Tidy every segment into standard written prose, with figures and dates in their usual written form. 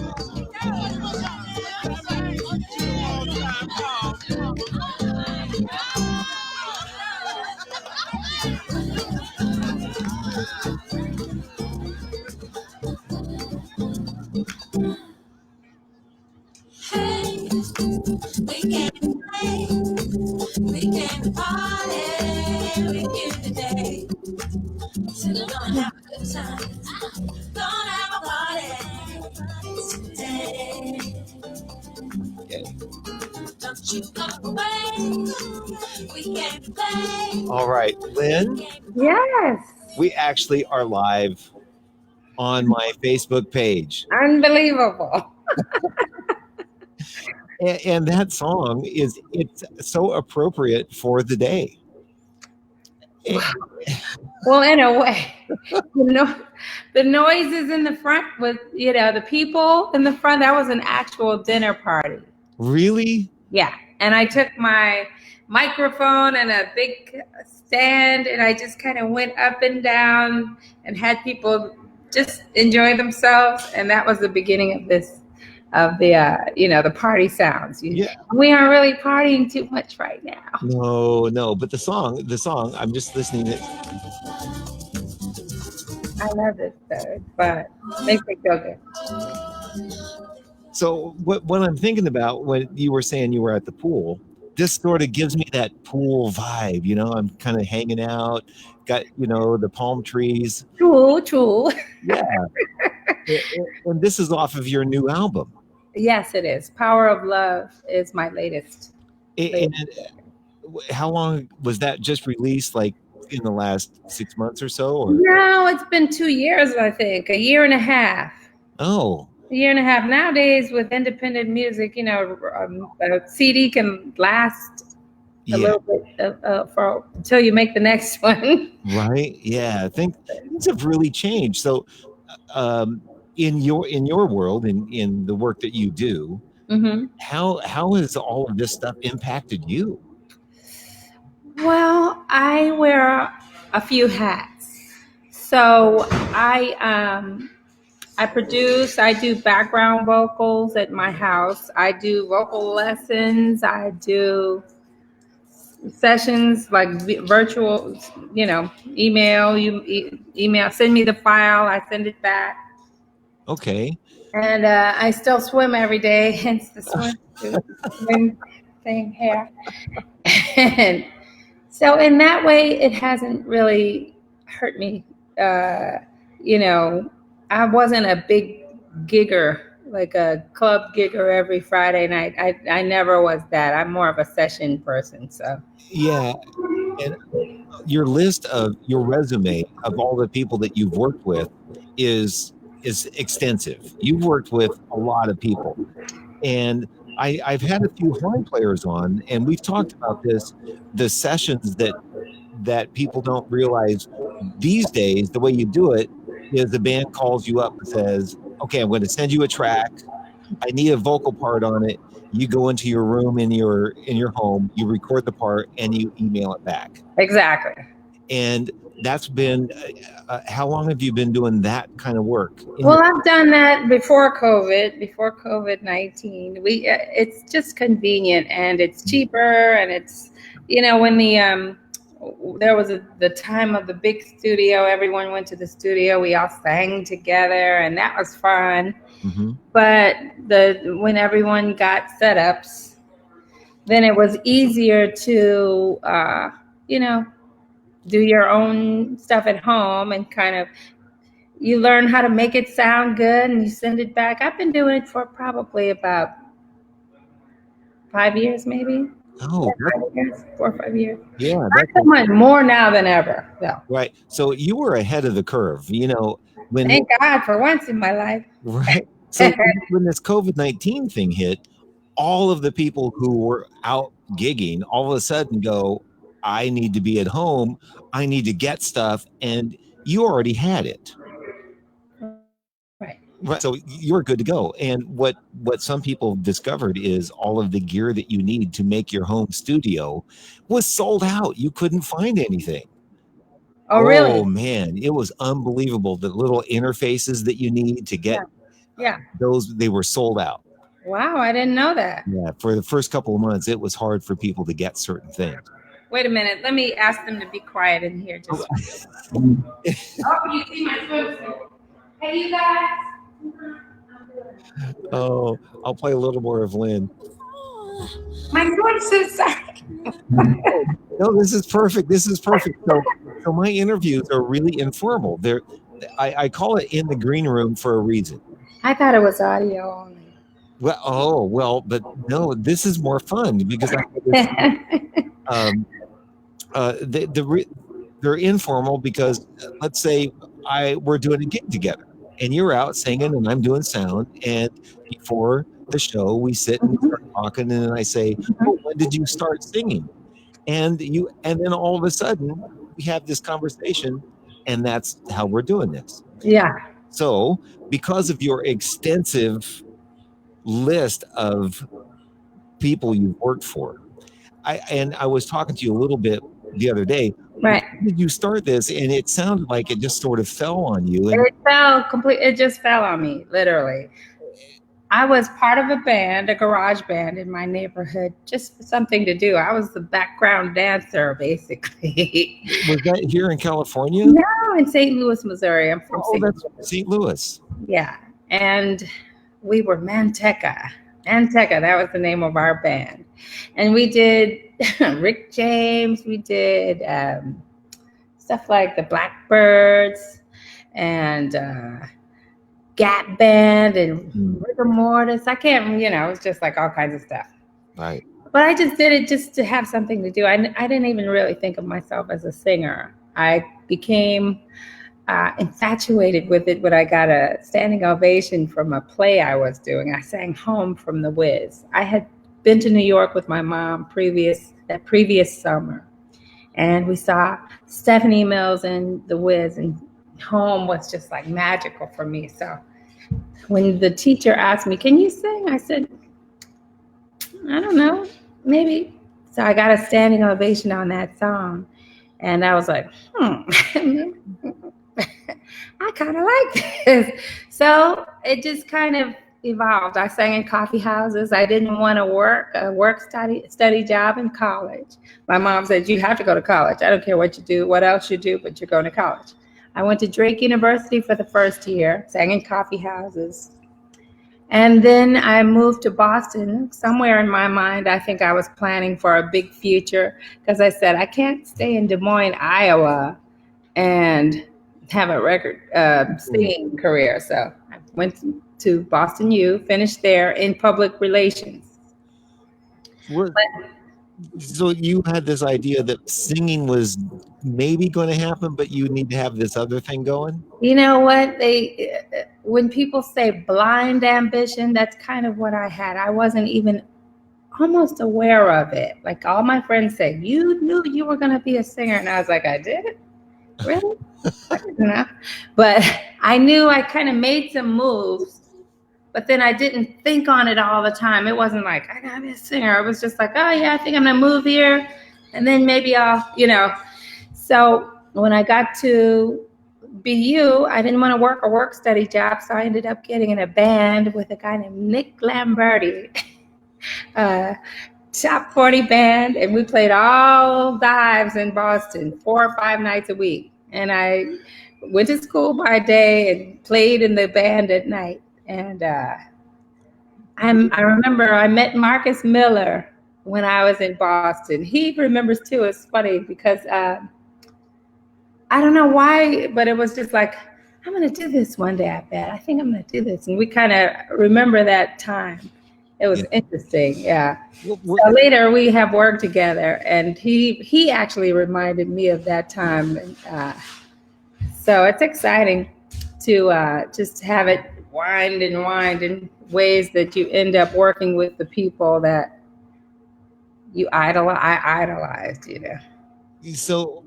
Hey, we came to play, we came to party, we came today. So we're gonna have a good time, gonna have a party today. Don't you go away, we came to play. All right, Lynn, Yes. we actually are live on my Facebook page. Unbelievable. And that song it's so appropriate for the day. Well, in a way, the noises in the front with, the people in the front, that was an actual dinner party. Really? Yeah. And I took my microphone and a big stand and I just kind of went up and down and had people just enjoy themselves. And that was the beginning of the party sounds. We aren't really partying too much right now. No, but the song, I'm just listening to it. I love it though, but it makes me feel good. So what I'm thinking about when you were saying you were at the pool, this sort of gives me that pool vibe. I'm kind of hanging out, got the palm trees. True. Yeah. And this is off of your new album. Yes, it is. Power of Love is my latest. And how long was that just released? Like in the last 6 months or so? Or? No, it's been 2 years, I think. A year and a half. Oh. A year and a half. Nowadays, with independent music, a CD can last a little bit until you make the next one. Right. Yeah. I think things have really changed. So, in your world, in the work that you do, mm-hmm. how has all of this stuff impacted you? Well, I wear a few hats. So I produce, I do background vocals at my house. I do vocal lessons. I do sessions like virtual, email, send me the file. I send it back. Okay. And I still swim every day, hence the swim thing here. And so in that way, it hasn't really hurt me. I wasn't a big gigger, like a club gigger every Friday night. I never was that. I'm more of a session person. So yeah. And your list of your resume of all the people that you've worked with is extensive. You've worked with a lot of people, and I've had a few horn players on, and we've talked about this, the sessions that people don't realize these days. The way you do it is the band calls you up and says, okay, I'm going to send you a track. I need a vocal part on it. You go into your room in your home, you record the part, and you email it back. Exactly. And that's been, how long have you been doing that kind of work? Well, I've done that before COVID-19. It's just convenient and it's cheaper, and it's, when there was the time of the big studio, everyone went to the studio, we all sang together, and that was fun. Mm-hmm. But when everyone got setups, then it was easier to, do your own stuff at home, and kind of you learn how to make it sound good and you send it back. I've been doing it for probably about 5 years, maybe. Oh, 4 or 5 years. Yeah, that's so much more now than ever. So. Right. So you were ahead of the curve. Thank God for once in my life. Right. So when this COVID-19 thing hit, all of the people who were out gigging all of a sudden go, I need to be at home. I need to get stuff. And you already had it. Right. So you're good to go. And what some people discovered is all of the gear that you need to make your home studio was sold out. You couldn't find anything. Oh, really? Oh, man. It was unbelievable. The little interfaces that you need to get Yeah. They were sold out. Wow, I didn't know that. Yeah, for the first couple of months, it was hard for people to get certain things. Wait a minute. Let me ask them to be quiet in here. Just. Oh, you see my swimsuit. Hey, you guys. Oh, I'll play a little more of Lynn. My swimsuit, sorry. No, this is perfect. This is perfect. So my interviews are really informal. I call it in the green room for a reason. I thought it was audio only. Well, but no, this is more fun because they're informal because let's say we're doing a gig together and you're out singing and I'm doing sound, and before the show we sit and we start talking, and then I say, "Oh, when did you start singing?" And then all of a sudden we have this conversation, and that's how we're doing this. Yeah. So because of your extensive list of people you've worked for, I was talking to you a little bit the other day. Right. How did you start this? And it sounded like it just sort of fell on you. And It just fell on me, literally. I was part of a band, a garage band in my neighborhood, just something to do. I was the background dancer, basically. Was that here in California? No, in St. Louis, Missouri. I'm from St. Louis. Yeah. And we were Manteca. Manteca, that was the name of our band. And we did Rick James. We did stuff like the Blackbirds and Gap Band and Rigor Mortis. I can't, it was just like all kinds of stuff. Right. But I just did it just to have something to do. I didn't even really think of myself as a singer. I became infatuated with it when I got a standing ovation from a play I was doing. I sang Home from The Wiz. I had been to New York with my mom that previous summer, and we saw Stephanie Mills and The Wiz, and Home was just like magical for me. So when the teacher asked me, "Can you sing?" I said, "I don't know, maybe." So I got a standing ovation on that song, and I was like, I kind of like this. So it just kind of evolved. I sang in coffee houses. I didn't want to work a study job in college. My mom said, "You have to go to college. I don't care what you do, what else you do, but you're going to college." I went to Drake University for the first year, sang in coffee houses. And then I moved to Boston. Somewhere in my mind, I think I was planning for a big future, because I said, I can't stay in Des Moines, Iowa, and have a record singing career. So I went to Boston U, finished there in public relations. So you had this idea that singing was maybe going to happen, but you need to have this other thing going? You know what? When people say blind ambition, that's kind of what I had. I wasn't even almost aware of it. Like all my friends said, "You knew you were going to be a singer." And I was like, "I did? Really?" I didn't know. But I knew I kind of made some moves, but then I didn't think on it all the time. It wasn't like, I gotta be a singer. I was just like, oh yeah, I think I'm gonna move here, and then maybe I'll, So when I got to BU, I didn't want to work a work study job, so I ended up getting in a band with a guy named Nick Lamberti, top 40 band, and we played all dives in Boston 4 or 5 nights a week. And I went to school by day and played in the band at night. And I remember I met Marcus Miller when I was in Boston. He remembers too. It's funny because I don't know why, but it was just like, I'm going to do this one day, I bet. I think I'm going to do this. And we kind of remember that time. It was interesting, yeah. So later we have worked together, and he actually reminded me of that time. So it's exciting to just have it wind in ways that you end up working with the people that I idolized, So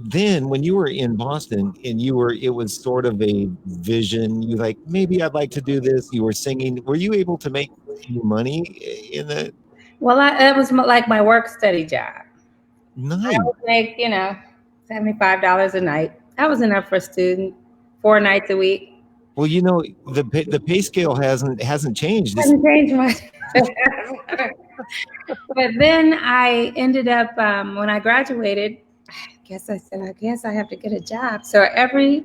then when you were in Boston and it was sort of a vision, you like, maybe I'd like to do this, you were singing, were you able to make any money in that? Well, it was like my work study job. Nice. I would make, $75 a night. That was enough for a student, 4 nights a week. Well, you know, the pay scale hasn't changed. Hasn't changed much. But then I ended up, when I graduated, I guess I have to get a job. So every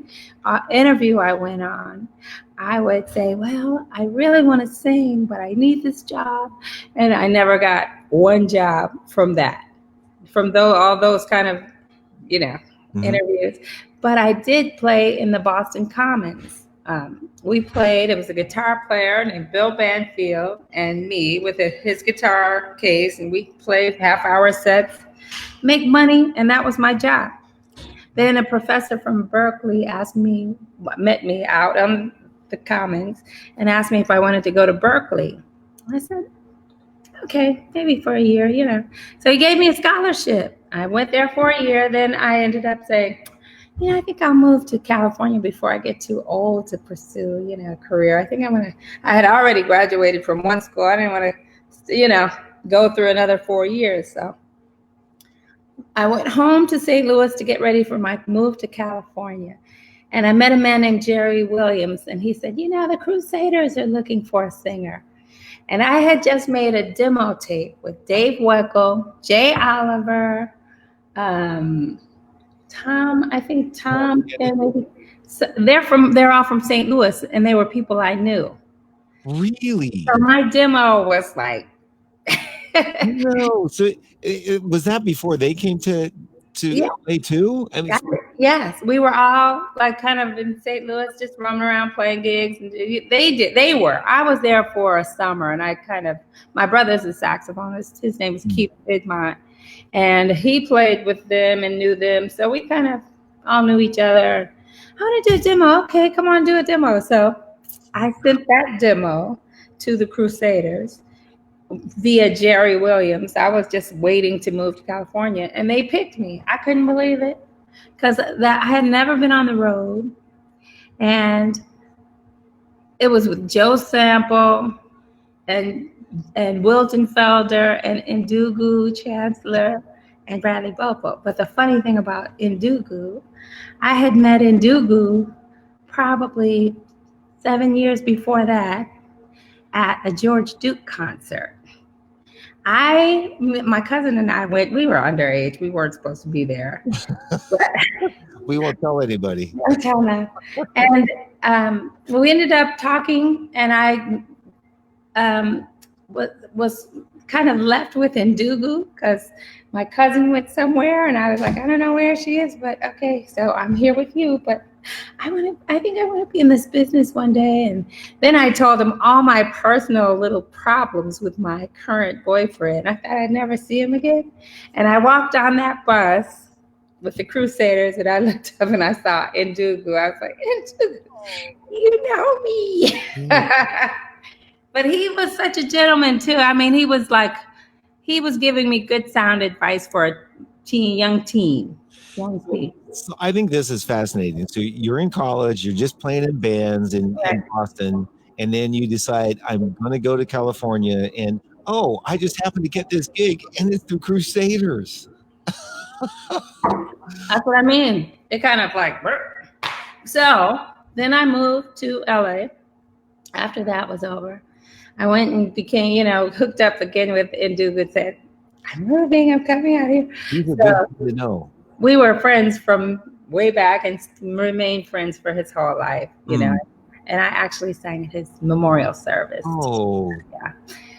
interview I went on, I would say, well, I really want to sing, but I need this job. And I never got one job from that, from all those kind of, interviews. But I did play in the Boston Commons. We played, it was a guitar player named Bill Banfield and me with his guitar case, and we played half-hour sets, make money, and that was my job. Then a professor from Berkeley met me out on the Commons and asked me if I wanted to go to Berkeley. I said, okay, maybe for a year, So he gave me a scholarship. I went there for a year. Then I ended up saying, I think I'll move to California before I get too old to pursue, a career. I think I had already graduated from one school. I didn't want to, go through another 4 years. So I went home to St. Louis to get ready for my move to California. And I met a man named Jerry Williams, and he said, the Crusaders are looking for a singer. And I had just made a demo tape with Dave Weckl, Jay Oliver, Tom, Kennedy. So they're all from St. Louis, and they were people I knew. Really? So my demo was like, no. So was that before they came to LA too? I mean, yes, we were all like kind of in St. Louis, just roaming around playing gigs. And I was there for a summer, and my brother's a saxophonist. His name is Keith Fiddmont, and he played with them and knew them. So we kind of all knew each other. I want to do a demo. Okay, come on, do a demo. So I sent that demo to the Crusaders via Jerry Williams. I was just waiting to move to California, and they picked me. I couldn't believe it, because I had never been on the road, and it was with Joe Sample and Wilton Felder and Ndugu Chancellor and Bradley Bopo. But the funny thing about Ndugu, I had met Ndugu probably 7 years before that at a George Duke concert. My cousin and I went, we were underage. We weren't supposed to be there. We won't tell anybody. Don't tell them. And we ended up talking, and I was kind of left with Ndugu because my cousin went somewhere, and I was like, I don't know where she is, but okay, so I'm here with you. But I think I want to be in this business one day. And then I told him all my personal little problems with my current boyfriend. I thought I'd never see him again. And I walked on that bus with the Crusaders, and I looked up and I saw Ndugu. I was like, Ndugu, you know me. But he was such a gentleman too. I mean, he was giving me good sound advice for a young teen. So I think this is fascinating. So you're in college, you're just playing in bands in Boston, and then you decide, I'm going to go to California, and I just happened to get this gig, and it's the Crusaders. That's what I mean. It kind of like, so then I moved to LA. After that was over, I went and became, hooked up again with Ndugu and said, I'm moving, I'm coming out here. These are good to know. We were friends from way back and remained friends for his whole life, know. And I actually sang at his memorial service. Oh, yeah,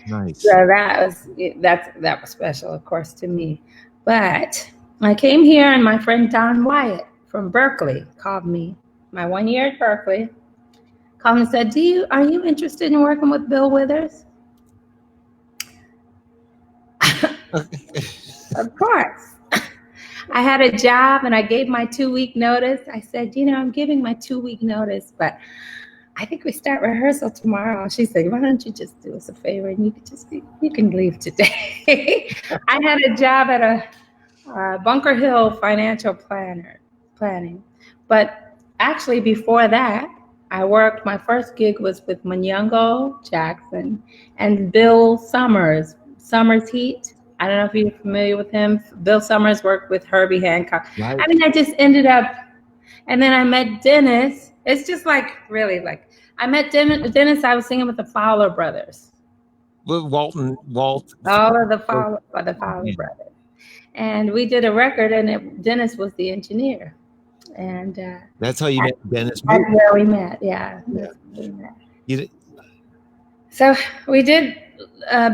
nice. So that was special, of course, to me. But I came here, and my friend Don Wyatt from Berkeley called me. My 1 year at Berkeley, called me and said, "Are you interested in working with Bill Withers?" Of course. I had a job, and I gave my 2-week notice. I said, I'm giving my 2-week notice, but I think we start rehearsal tomorrow. She said, why don't you just do us a favor, and you can leave today. I had a job at a Bunker Hill financial planning. But actually before that, my first gig was with Munyungo Jackson and Bill Summers Heat. I don't know if you're familiar with him. Bill Summers worked with Herbie Hancock. Right. I mean, I just ended up, and then I met Dennis, It's just like really like I met Dennis. I was singing with the Fowler brothers. Walt. All of the Fowler brothers, and we did a record, and Dennis was the engineer, and that's how you met Dennis. That's where we met. Yeah. That's where we met. So we did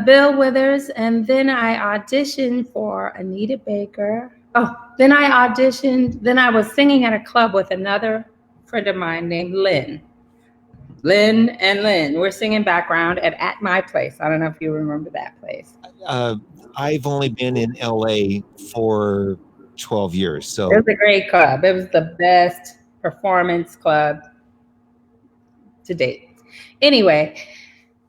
Bill Withers, and then I auditioned for Anita Baker. Oh, then I auditioned. Then I was singing at a club with another friend of mine named Lynn. Lynn and Lynn. We're singing background at my place. I don't know if you remember that place. I've only been in LA for 12 years. So it was a great club. It was the best performance club to date. Anyway,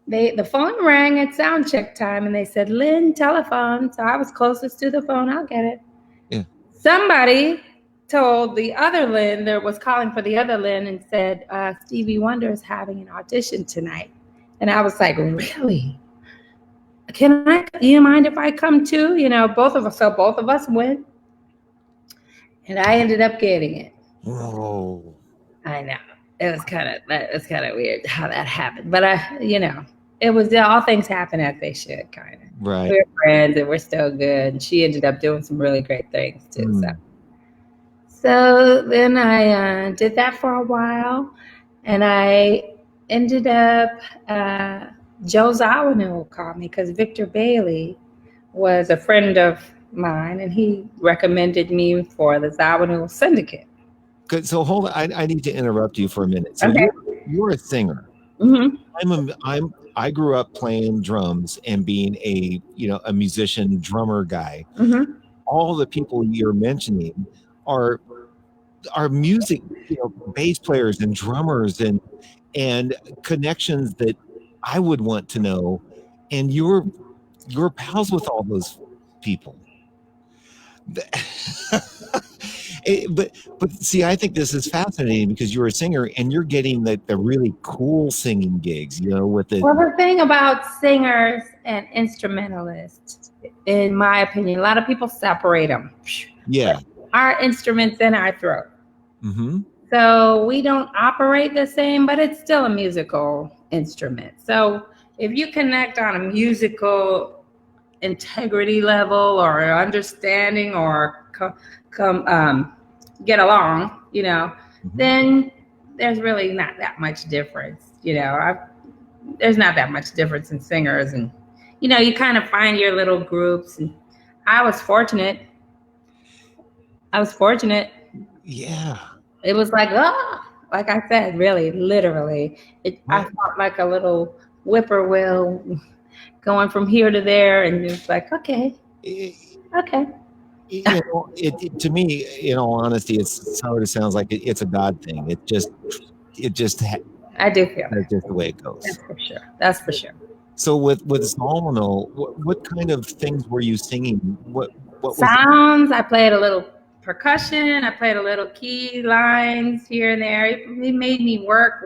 the phone rang at sound check time, and they said, Lynn, telephone. So I was closest to the phone. I'll get it. Yeah. Somebody told the other Lynn, there was calling for the other Lynn, and said, Stevie Wonder is having an audition tonight. And I was like, really? You mind if I come too? Both of us went. And I ended up getting it. Whoa. I know. It was kind of weird how that happened. But it was all things happen as they should, kind of. Right. We're friends and we're still good. And she ended up doing some really great things too. So then I did that for a while, and I ended up, Joe Zawinul called me because Victor Bailey was a friend of mine, and he recommended me for the Zawinul Syndicate. Good. So hold on, I need to interrupt you for a minute. So okay. You're a singer. Mm-hmm. I grew up playing drums and being a musician, drummer guy. Mm-hmm. All the people you're mentioning are music, bass players and drummers and connections that I would want to know. And you're pals with all those people. But see, I think this is fascinating because you're a singer and you're getting the really cool singing gigs, with the. Well, the thing about singers and instrumentalists, in my opinion, a lot of people separate them. Yeah. Our instrument's in our throat. Mm-hmm. So we don't operate the same, but it's still a musical instrument. So if you connect on a musical integrity level or understanding or get along, mm-hmm. then there's really not that much difference. There's not that much difference in singers, and you kind of find your little groups. And I was fortunate. Yeah. It was like I said, really, literally. I felt like a little whippoorwill going from here to there, and it was like, okay. To me, in all honesty, it sounds like it's a God thing. It just. I do feel that's just the way it goes. That's for sure. So with Zawinul, what kind of things were you singing? What sounds? I played a little percussion. I played a little key lines here and there. He made me work.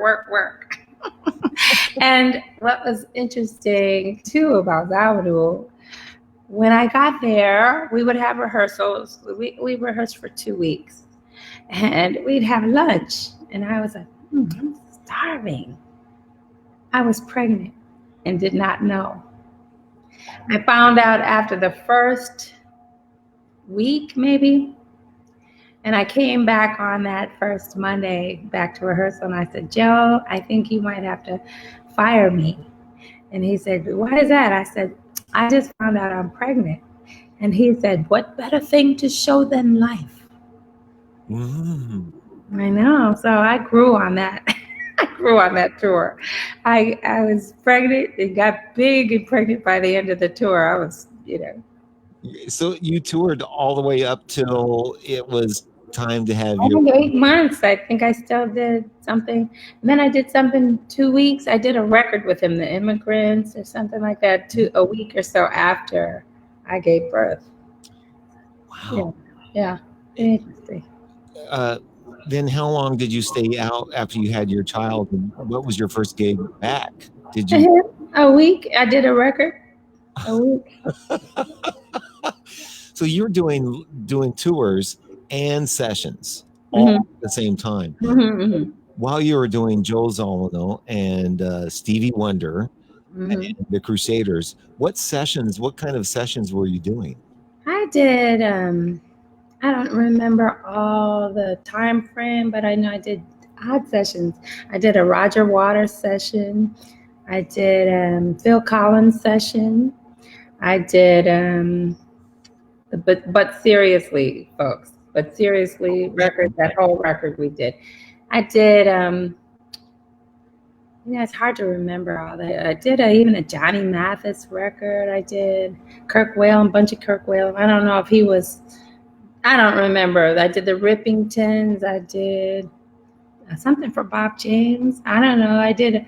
And what was interesting too about Zawinul, when I got there, we would have rehearsals. We rehearsed for 2 weeks, and we'd have lunch. And I was like, I'm starving. I was pregnant and did not know. I found out after the first week, maybe. And I came back on that first Monday back to rehearsal, and I said, Joe, I think you might have to fire me. And he said, why is that? I said, I just found out I'm pregnant. And he said, what better thing to show than life? Mm-hmm. I know. So I grew on that. I grew on that tour. I was pregnant and got big and pregnant by the end of the tour. I was, So you toured all the way up till it was time to have 8 months. I think I still did something. And then I did something 2 weeks. I did a record with him, The Immigrants or something like that, a week or so after I gave birth. Wow. Yeah. Interesting. Then how long did you stay out after you had your child? And what was your first gig back? Did you? A week. I did a record. A week. So you're doing tours and sessions all at the same time. Mm-hmm. while you were doing Joe Zawinul and Stevie Wonder and the Crusaders, what kind of sessions were you doing? I did. I don't remember all the time frame, but I know I did odd sessions. I did a Roger Waters session. I did Phil Collins session. I did but seriously, folks. But seriously, record, that whole record we did. I did it's hard to remember all that. I did even a Johnny Mathis record. I did Kirk Whalum, bunch of Kirk Whalum. I don't know if he was, I don't remember. I did the Rippingtons. I did something for Bob James. I don't know. I did a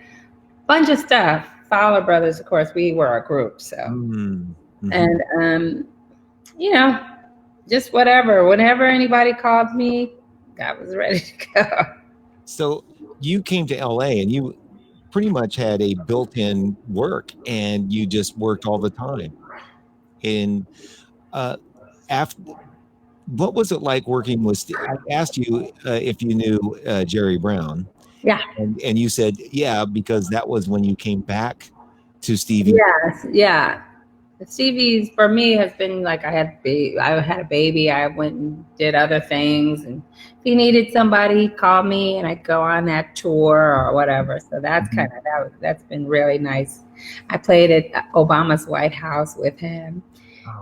bunch of stuff. Fowler Brothers, of course, we were a group. So, and, just whatever. Whenever anybody called me, I was ready to go. So you came to LA and you pretty much had a built-in work and you just worked all the time. And after, what was it like working with, I asked you if you knew Jerry Brown. Yeah. And you said, yeah, because that was when you came back to Stevie. Yes. Yeah. Stevie's for me has been like I had a baby. I went and did other things, and if he needed somebody, he'd call me, and I'd go on that tour or whatever. So that's that's been really nice. I played at Obama's White House with him,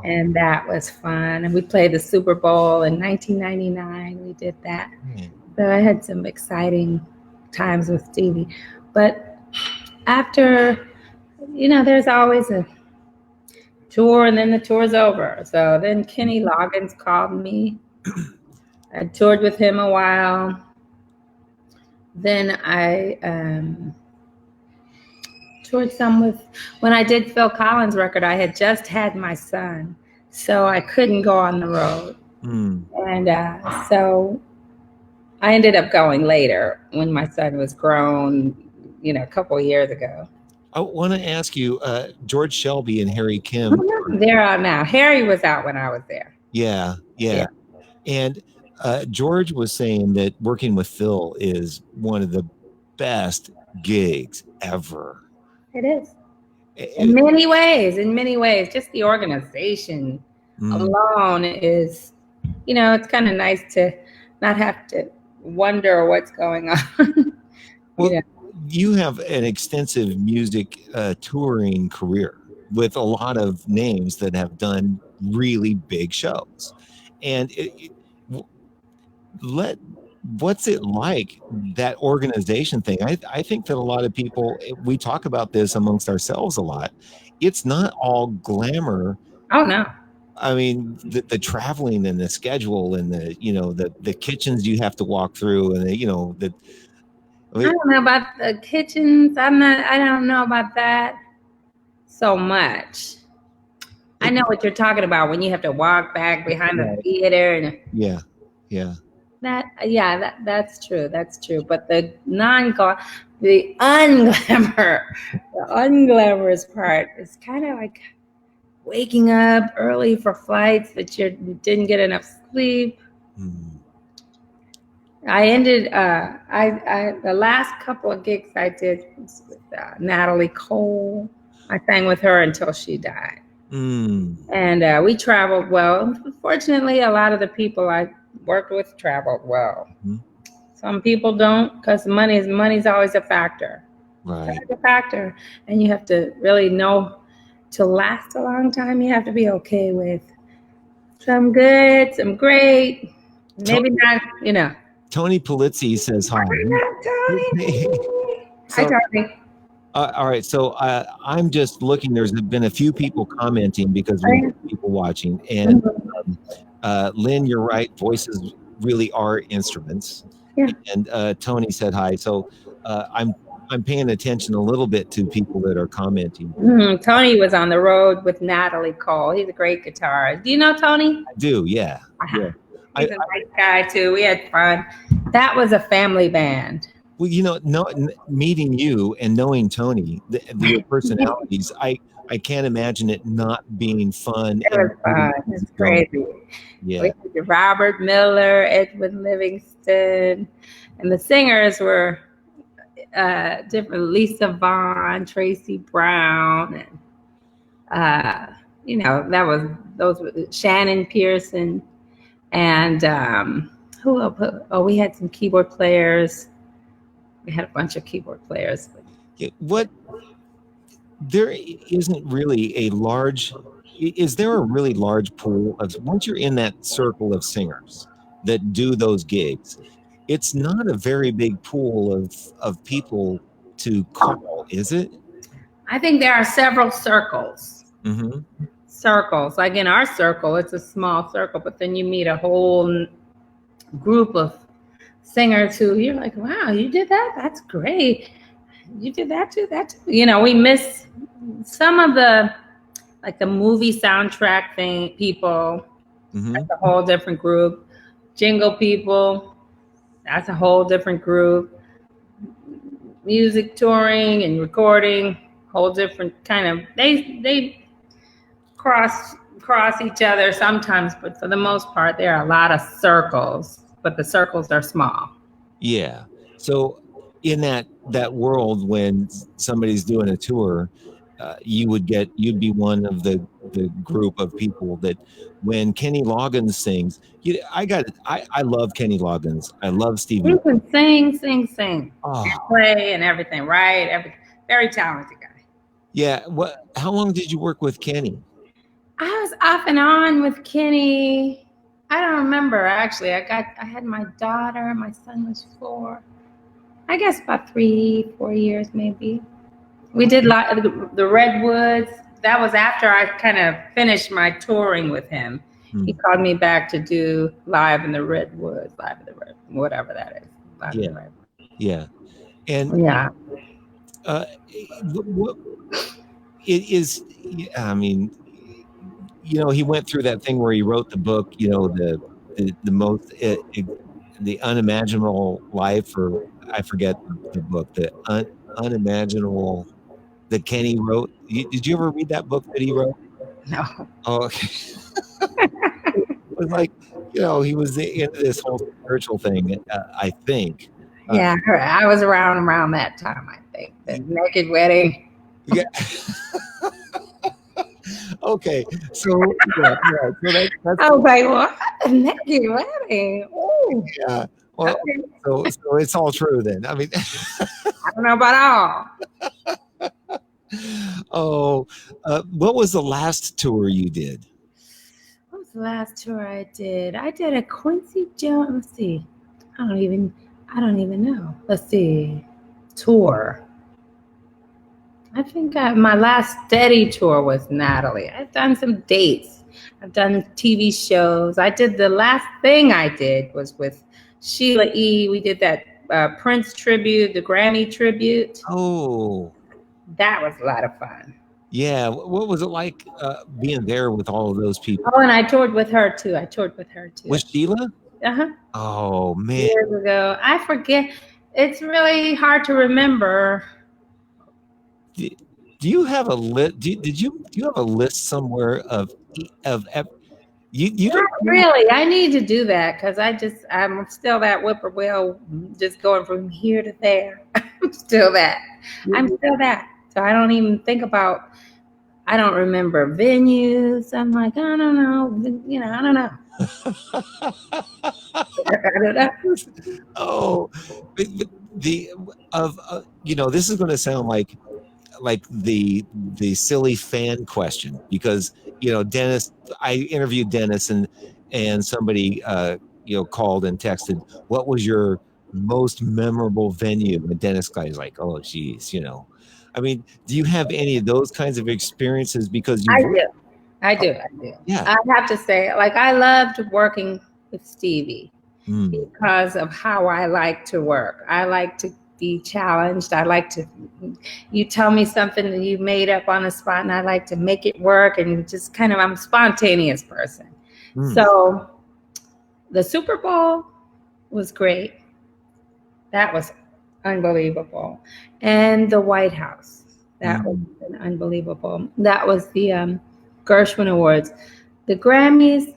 and that was fun. And we played the Super Bowl in 1999. We did that, so I had some exciting times with Stevie. But after, there's always a tour, and then the tour's over. So then Kenny Loggins called me. I toured with him a while. Then I toured some when I did Phil Collins' record, I had just had my son, so I couldn't go on the road. And so I ended up going later when my son was grown, a couple of years ago. I want to ask you, George Shelby and Harry Kim. They're out now. Harry was out when I was there. Yeah. And George was saying that working with Phil is one of the best gigs ever. It is. In many ways. Just the organization alone is, it's kind of nice to not have to wonder what's going on. Well, you have an extensive music touring career with a lot of names that have done really big shows. And what's it like, that organization thing? I think that a lot of people, we talk about this amongst ourselves a lot. It's not all glamour. Oh, no. I mean, the traveling and the schedule and the kitchens you have to walk through and I don't know about the kitchens. I don't know about that so much. I know what you're talking about when you have to walk back behind the theater. And that's true. That's true. But the unglamorous part is kind of like waking up early for flights that you didn't get enough sleep. I ended the last couple of gigs I did was with Natalie Cole. I sang with her until she died. And we traveled well. Fortunately, a lot of the people I worked with traveled well. Some people don't, because money's always a factor. Right. It's a factor. And you have to really know, to last a long time, you have to be okay with some good, some great, maybe not, Tony Polizzi says hi. Tony. Hi, Tony. All right, so I'm just looking. There's been a few people commenting because we have people watching. And Lynn, you're right. Voices really are instruments. Yeah. And Tony said hi. So I'm paying attention a little bit to people that are commenting. Tony was on the road with Natalie Cole. He's a great guitarist. Do you know Tony? I do. Yeah. He's a nice guy too. We had fun. That was a family band. Well, meeting you and knowing Tony, your personalities, I can't imagine it not being fun. It was fun. It's crazy. Yeah. We had Robert Miller, Edwin Livingston, and the singers were different. Lisa Vaughan, Tracy Brown, and those were Shannon Pearson, and who else? Oh, we had some keyboard players. We had a bunch of keyboard players. There isn't really is there a really large pool of, once you're in that circle of singers that do those gigs, it's not a very big pool of people to call, is it? I think there are several circles. Mm-hmm. Circles. Like in our circle, it's a small circle, but then you meet a whole group of singers who you're like, wow, you did that? That's great. You did that too? We miss some of the movie soundtrack thing people. Mm-hmm. That's a whole different group. Jingle people, that's a whole different group. Music touring and recording, whole different kind of, they cross each other sometimes, but for the most part, there are a lot of circles, but the circles are small. Yeah. So in that world, when somebody's doing a tour, you'd be one of the group of people that when Kenny Loggins sings, I love Kenny Loggins. I love Stevie. He can sing, oh. play and everything, right? Everything. Very talented guy. Yeah. How long did you work with Kenny? I was off and on with Kenny. I don't remember actually. I had my daughter. My son was 4. I guess about 3-4 years maybe. We did the Redwoods. That was after I kind of finished my touring with him. He called me back to do Live in the Redwoods, whatever that is. Yeah. And yeah. It is, I mean, he went through that thing where he wrote the book, the unimaginable life, or I forget the book, the unimaginable that Kenny wrote. Did you ever read that book that he wrote? No. Oh, okay. It was like, he was into this whole spiritual thing, I think. Yeah, I was around that time, I think. The Naked Wedding. Yeah. Okay, so yeah, so that's I was like, what? Naked Wedding? Ooh. Yeah. Well, okay. So it's all true then. I mean, I don't know about all. Oh, what was the last tour you did? What was the last tour I did? I did a Quincy Jones. Let's see. I don't even know. Let's see. Tour. I think my last steady tour was Natalie. I've done some dates. I've done TV shows. The last thing I did was with Sheila E. We did that Prince tribute, the Grammy tribute. Oh. That was a lot of fun. Yeah. What was it like being there with all of those people? Oh, and I toured with her too. With Sheila? Uh-huh. Oh, man. Years ago. I forget. It's really hard to remember. Do you have a list? Do you have a list somewhere of you? Not really. I need to do that because I'm still that whippoorwill, just going from here to there. I'm still that. So I don't even think about. I don't remember venues. I'm like, I don't know. I don't know. I don't know. Oh, this is going to sound like the silly fan question, because Dennis, I interviewed Dennis and somebody called and texted, what was your most memorable venue? And Dennis guy's like, oh geez, I mean, do you have any of those kinds of experiences? Because I do. Yeah. I have to say, I loved working with Stevie because of how I like to work. I like to be challenged. I like to, you tell me something that you made up on the spot, and I like to make it work, and just I'm a spontaneous person. So the Super Bowl was great. That was unbelievable. And the White House, that was unbelievable. That was the Gershwin Awards. The Grammys,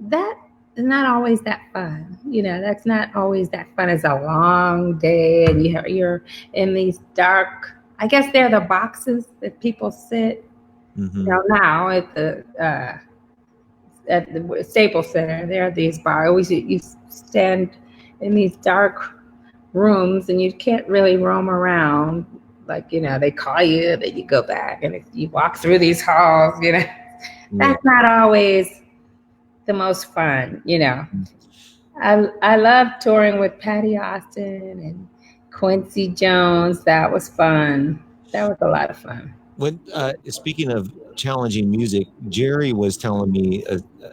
that is not always that fun. That's not always that fun. It's a long day, and you're in these dark. I guess they're the boxes that people sit. Now at the Staples Center, there are these bars. You stand in these dark rooms, and you can't really roam around. Like they call you, then you go back, and you walk through these halls. That's not always the most fun. I love touring with Patty Austin and Quincy Jones. That was fun. That was a lot of fun. When speaking of challenging music, Jerry was telling me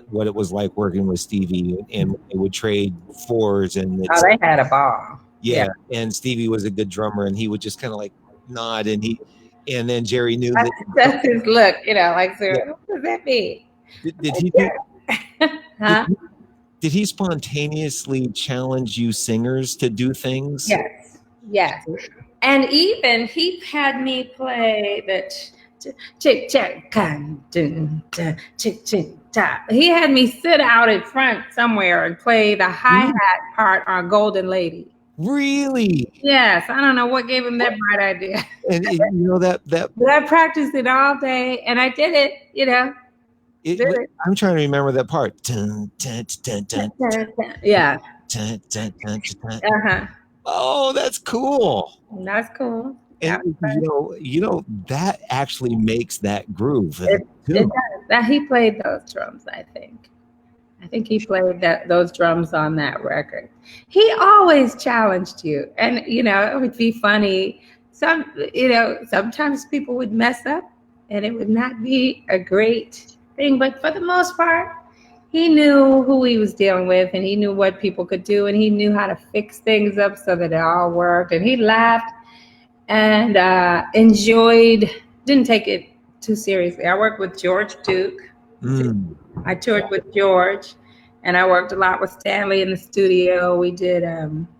what it was like working with Stevie, and they would trade fours, and they had a ball. Yeah, and Stevie was a good drummer, and he would just kind of like nod, and then Jerry knew that's his look, like, so what does that mean? Did he huh? Did he spontaneously challenge you singers to do things? Yes. And even he had me play the chick chick chick chick cha. He had me sit out in front somewhere and play the hi-hat part on Golden Lady. Really? Yes. I don't know what gave him that bright idea. And that but I practiced it all day, and I did it. I'm trying to remember that part. Yeah. Oh, that's cool. That's cool. And that actually makes that groove. It does. That he played those drums, I think. He played those drums on that record. He always challenged you, and it would be funny. Sometimes people would mess up, and it would not be a great thing. But for the most part, he knew who he was dealing with, and he knew what people could do, and he knew how to fix things up so that it all worked. And he laughed and enjoyed. Didn't take it too seriously. I worked with George Duke. I toured with George, and I worked a lot with Stanley in the studio. We did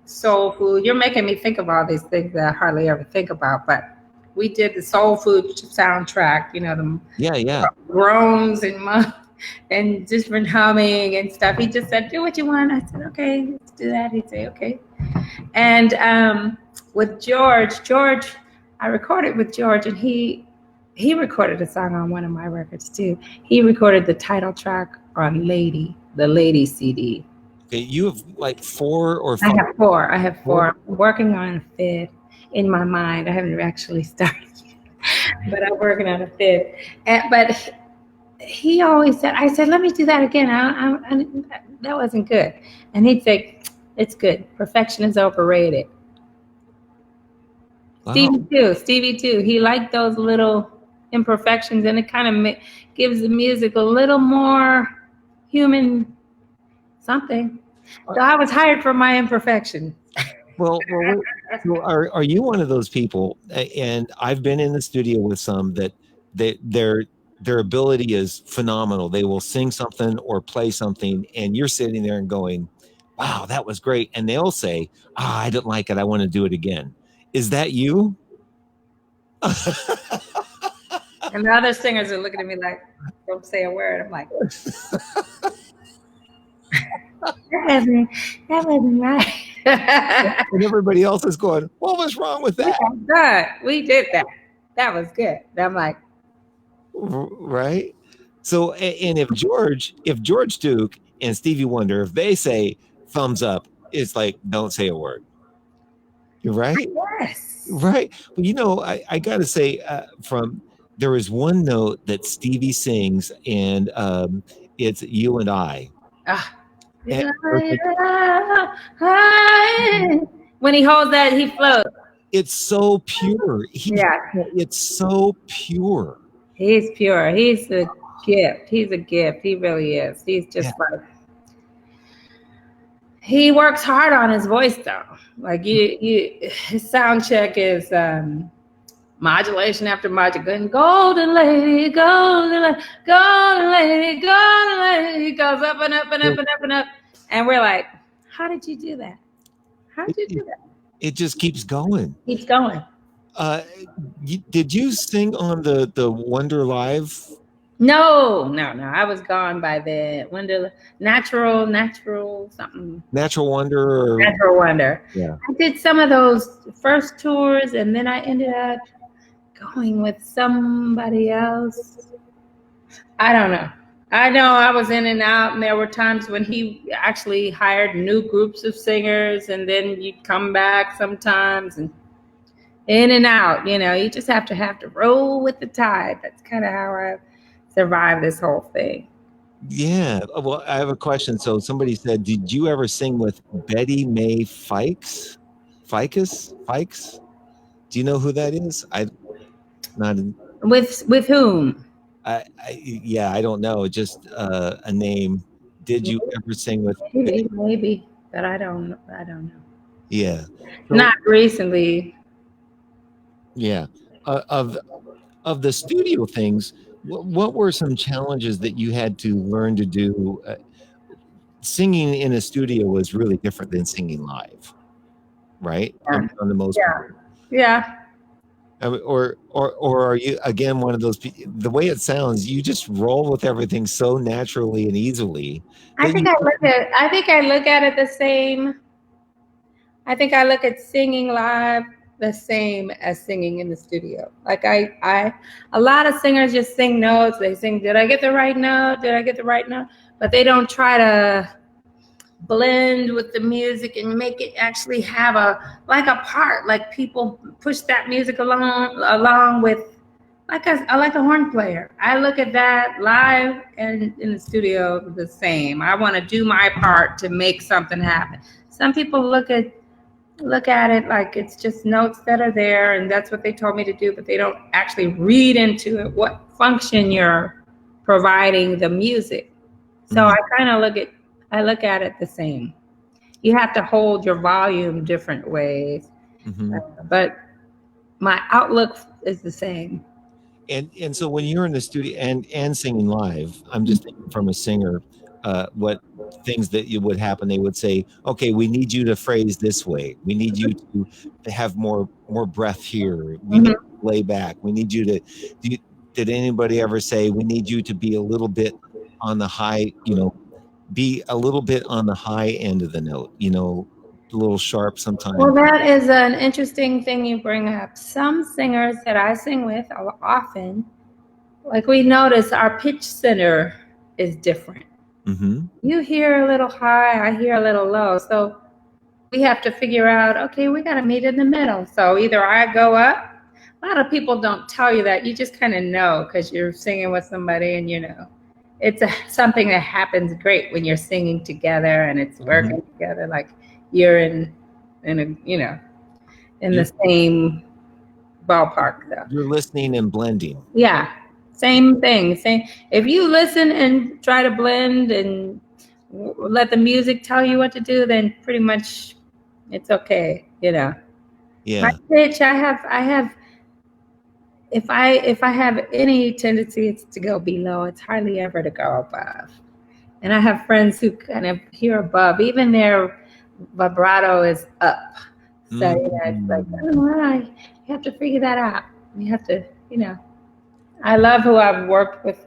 Soul Food. You're making me think of all these things that I hardly ever think about, but we did the Soul Food soundtrack, the groans and different humming and stuff. He just said, do what you want. I said, okay, let's do that. He'd say, okay. And with George, I recorded with George, and he recorded a song on one of my records too. He recorded the title track on the Lady CD. Okay, you have like 4 or 5? I have 4. I'm working on a 5th in my mind. I haven't actually started yet, but I'm working on a 5th. But he always said, I said, let me do that again. That wasn't good. And he'd say, it's good. Perfection is overrated. Wow. Stevie too. He liked those little imperfections, and it kind of gives the music a little more human something. So I was hired for my imperfection. Well, are you one of those people? And I've been in the studio with some that their ability is phenomenal. They will sing something or play something, and you're sitting there and going, wow, that was great. And they'll say, I didn't like it. I want to do it again. Is that you? And the other singers are looking at me like, don't say a word. I'm like, that wasn't right. And everybody else is going, what was wrong with that? We did that. That was good. And I'm like, right. So, and if George Duke and Stevie Wonder, if they say thumbs up, it's like, don't say a word. You're right. Yes. Right. Well, I got to say, there is one note that Stevie sings, and it's You and I. When he holds that, he floats. It's so pure. It's so pure. He's pure. He's a gift. He's a gift. He really is. He's just like, he works hard on his voice though. Like his sound check is modulation after modulation. Golden lady, golden lady, golden lady, golden lady. He goes up and up and up and up and up. And we're like, how did you do that? How did you do that? It just keeps going. Keeps going. Did you sing on the Wonder Live? No. I was gone by then. Wonder, natural something. Natural Wonder? Or, Natural Wonder. yeah. I did some of those first tours, and then I ended up going with somebody else. I don't know. I know I was in and out, and there were times when he actually hired new groups of singers, and then you'd come back sometimes, and in and out. You just have to roll with the tide. That's kind of how I survived this whole thing. Yeah. Well, I have a question. So somebody said, did you ever sing with Betty Mae Fikes? Fikes? Do you know who that is? With whom? Yeah, I don't know. Just a name. Did you ever sing with? Maybe, but I don't know. Yeah. So, not recently. Yeah. Of the studio things, what were some challenges that you had to learn to do? Singing in a studio was really different than singing live, right? Yeah. On the most part. Yeah. Or are you again one of those? The way it sounds, you just roll with everything so naturally and easily. I think I look at it the same. I think I look at singing live the same as singing in the studio. Like a lot of singers just sing notes. They sing, did I get the right note? Did I get the right note? But they don't try to blend with the music and make it actually have a part. Like people push that music along with like a horn player. I look at that live and in the studio the same. I want to do my part to make something happen. Some people look at it like it's just notes that are there and that's what they told me to do, but they don't actually read into it what function you're providing the music. So I kind of look at it the same. You have to hold your volume different ways, but my outlook is the same. And so when you're in the studio and singing live, I'm just thinking from a singer, what things that you would happen, they would say, okay, we need you to phrase this way. We need you to have more breath here. We need to lay back. We need you to, did anybody ever say, we need you to be a little bit on the high, be a little bit on the high end of the note, a little sharp sometimes? Well, that is an interesting thing you bring up. Some singers that I sing with often, like we notice our pitch center is different. You hear a little high, I hear a little low. So we have to figure out, okay, we got to meet in the middle. So either I go up. A lot of people don't tell you that. You just kind of know because you're singing with somebody and it's something that happens great when you're singing together and it's working together. Like you're in the same ballpark though. You're listening and blending. Yeah. Same thing. If you listen and try to blend and let the music tell you what to do, then pretty much it's okay. Yeah. My pitch, I have. If I have any tendency, it's to go below. It's hardly ever to go above. And I have friends who kind of hear above. Even their vibrato is up. So it's like, you have to figure that out. You have to, I love who I've worked with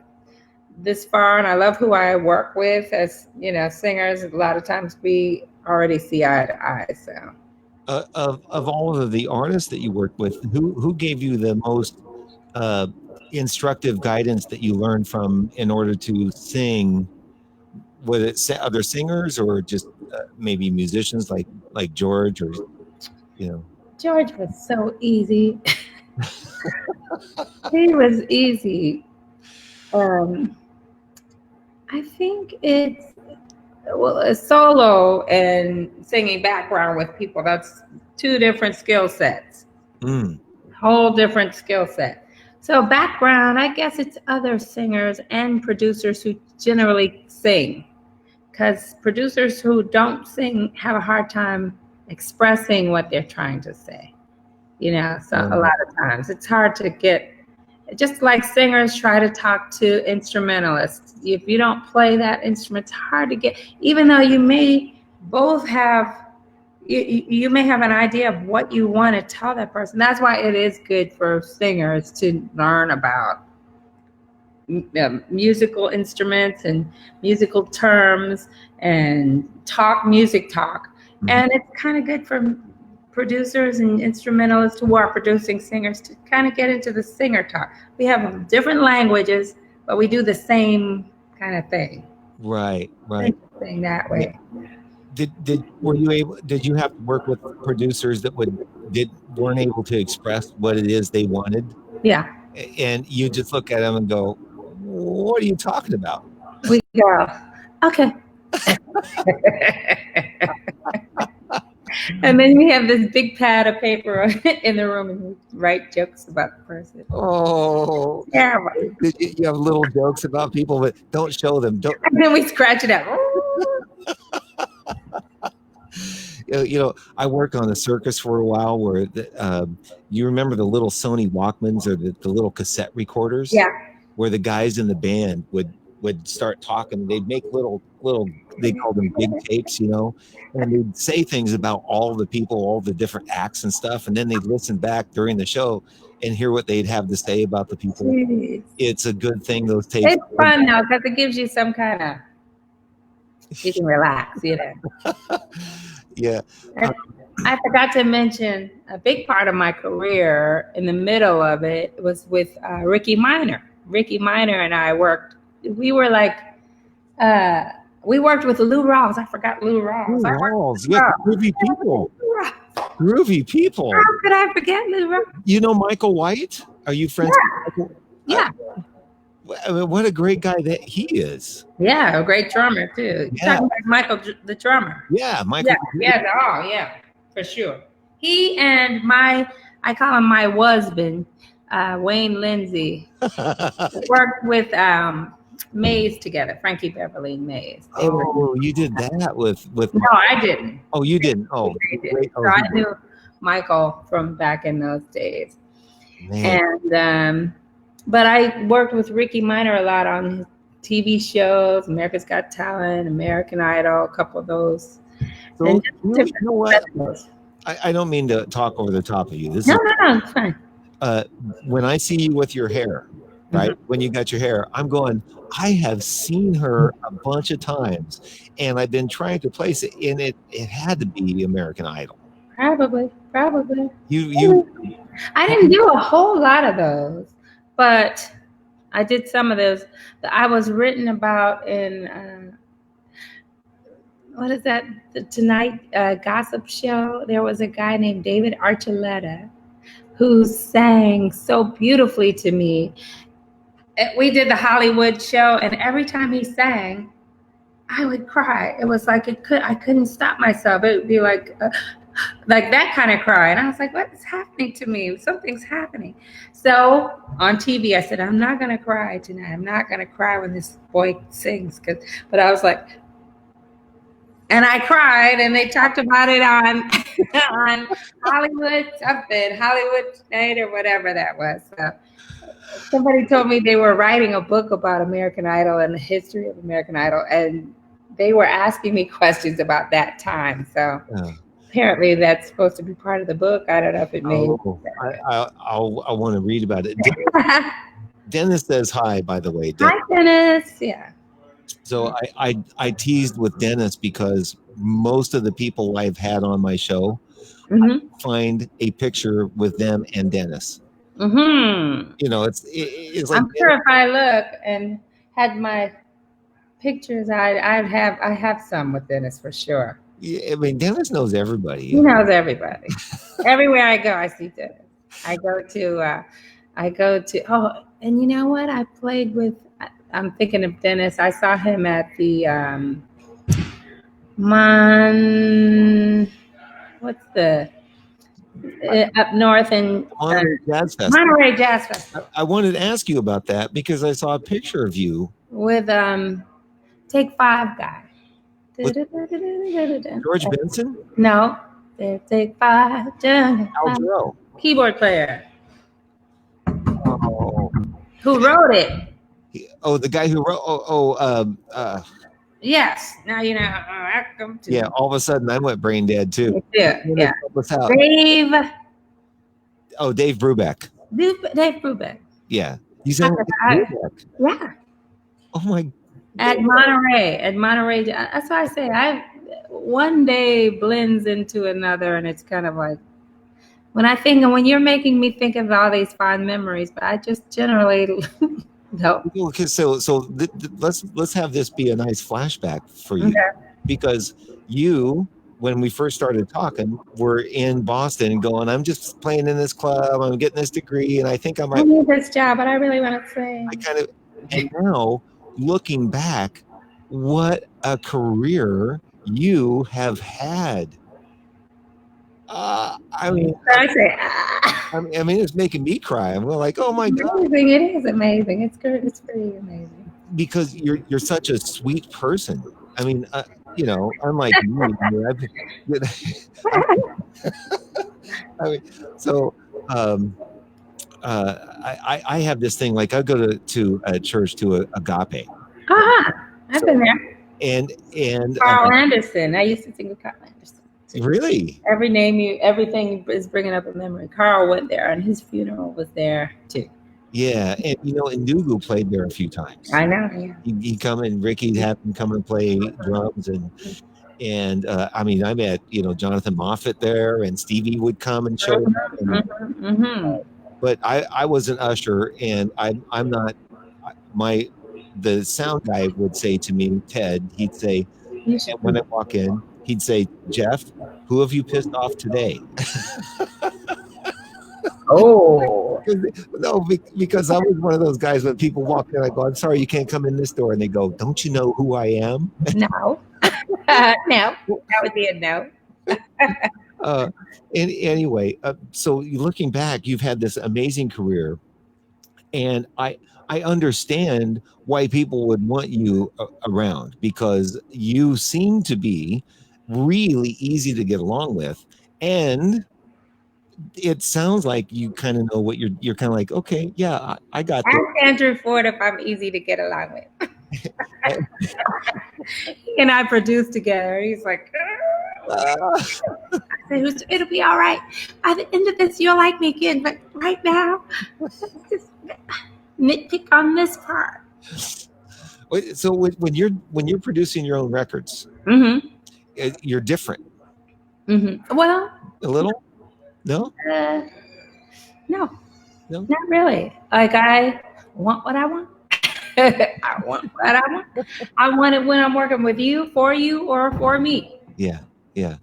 this far, and I love who I work with as, singers. A lot of times we already see eye to eye. So, of all of the artists that you work with, who gave you the most instructive guidance that you learned from in order to sing? Was it other singers or just maybe musicians like George or George was so easy. He was easy. I think it's a solo and singing background with people. That's two different skill sets. Whole different skill set. So background, I guess it's other singers and producers who generally sing, because producers who don't sing have a hard time expressing what they're trying to say. So a lot of times it's hard to get, just like singers try to talk to instrumentalists. If you don't play that instrument, it's hard to get, even though you may both have you may have an idea of what you want to tell that person. That's why it is good for singers to learn about musical instruments and musical terms and music talk. Mhm. And it's kind of good for producers and instrumentalists who are producing singers to kind of get into the singer talk. We have different languages, but we do the same kind of thing. Right. Interesting that way. Did you have to work with producers that weren't able to express what it is they wanted? Yeah. And you just look at them and go, what are you talking about? We go, okay. And then we have this big pad of paper in the room and we write jokes about the person. Oh, Yeah. you have little jokes about people, but don't show them. Don't. And then we scratch it out. You know, I worked on a circus for a while where you remember the little Sony Walkmans or the little cassette recorders? Yeah. Where the guys in the band would start talking. They'd make little, they called them big tapes, you know, and they'd say things about all the people, all the different acts and stuff. And then they'd listen back during the show and hear what they'd have to say about the people. Jeez. It's a good thing those tapes. It's fun though, because it gives you some kind of, you can relax, you know. Yeah. I forgot to mention a big part of my career in the middle of it was with Ricky Minor. Ricky Minor and I worked. We were like, we worked with Lou Rawls. I forgot Lou Rawls. Lou Rawls, yeah, groovy people. Groovy people. How could I forget Lou Rawls? You know Michael White? Are you friends with Michael? Yeah. I mean, what a great guy that he is. Yeah, a great drummer too. You're talking about Michael, the drummer. Yeah, Michael. Yeah, for sure. He and I call him my husband, Wayne Lindsay, worked with Mays together, Frankie Beverly and Mays. You did that with No, I didn't. Oh, you didn't. Oh, great. So I knew Michael from back in those days. Man. And but I worked with Ricky Minor a lot on his TV shows, America's Got Talent, American Idol, a couple of those. So, and you know what? I don't mean to talk over the top of you. No, it's fine. When I see you with your hair, right? Mm-hmm. When you got your hair, I'm going, I have seen her a bunch of times and I've been trying to place it in it. It had to be American Idol. Probably. You I didn't do a whole lot of those, but I did some of those. I was written about in what is that? The Tonight gossip show. There was a guy named David Archuleta who sang so beautifully to me. We did the Hollywood show, and every time he sang, I would cry. It was like I couldn't stop myself. It would be like that kind of cry. And I was like, what is happening to me? Something's happening. So on TV, I said, I'm not going to cry tonight. I'm not going to cry when this boy sings. But I was like, and I cried, and they talked about it on Hollywood Tonight or whatever that was. So somebody told me they were writing a book about American Idol and the history of American Idol, and they were asking me questions about that time. So apparently that's supposed to be part of the book. I don't know if it made. I want to read about it. Dennis says hi, by the way. Hi, Dennis. Yeah. So I teased with Dennis because most of the people I've had on my show, I find a picture with them and Dennis. Mm-hmm. You know, it's like, I'm sure if I look and had my pictures, I have some with Dennis for sure. Yeah, I mean, Dennis knows everybody. He knows everybody. Everywhere I go, I see Dennis. I go to. And you know what? I played with. I'm thinking of Dennis. I saw him at the up north in Monterey Jazz Festival. Monterey Jazz Festival. I wanted to ask you about that because I saw a picture of you with Take Five guy. George Benson? No, Take Five. Al Jarreau. Keyboard player. Oh. Who wrote it? The guy who wrote. Yes. Now you know. Welcome to. Yeah, all of a sudden I went brain dead too. Yeah. Yeah. Help us out. Dave. Oh, Dave Brubeck. Dave Brubeck. Yeah. You sound like Brubeck. Yeah. Oh my. At Monterey. That's why I say one day blends into another, and it's kind of like when you're making me think of all these fond memories, but I just generally don't. Okay, so let's have this be a nice flashback for you, because you, when we first started talking, were in Boston going, I'm just playing in this club, I'm getting this degree, and I think I need this job, but I really want to sing. And now looking back, what a career you have had. I mean, it's making me cry. I'm like, oh my God. Amazing. It is amazing. It's good. It's pretty amazing. Because you're such a sweet person. I mean, unlike me. I mean, so I have this thing, like I go to a church, to Agape. I've been there. And Carl Anderson. I used to sing with Carl Anderson. Really? Everything is bringing up a memory. Carl went there, and his funeral was there too. Yeah, and Ndugu played there a few times. I know. Yeah. He'd come, and Ricky'd have him come and play drums, and I mean, I met Jonathan Moffat there, and Stevie would come and show up. But I was an usher, and I'm not. The sound guy would say to me, Ted, he'd say, when I walk in, he'd say, Jeff, who have you pissed off today? Oh. No, because I was one of those guys when people walk in, I go, I'm sorry, you can't come in this door. And they go, don't you know who I am? No. No. That would be a no. Anyway, so looking back, you've had this amazing career. And I understand why people would want you around, because you seem to be really easy to get along with, and it sounds like you kind of know what you're kind of like, okay, yeah, I got this. Ask Andrew Ford if I'm easy to get along with. He and I produced together. He's like, I said, it'll be all right. By the end of this, you'll like me again, but right now, just nitpick on this part. So when you're producing your own records, you're different. Well, a little. No, not really. Like, I want what I want. I want what I want. I want it when I'm working with you, for you, or for me. Yeah. I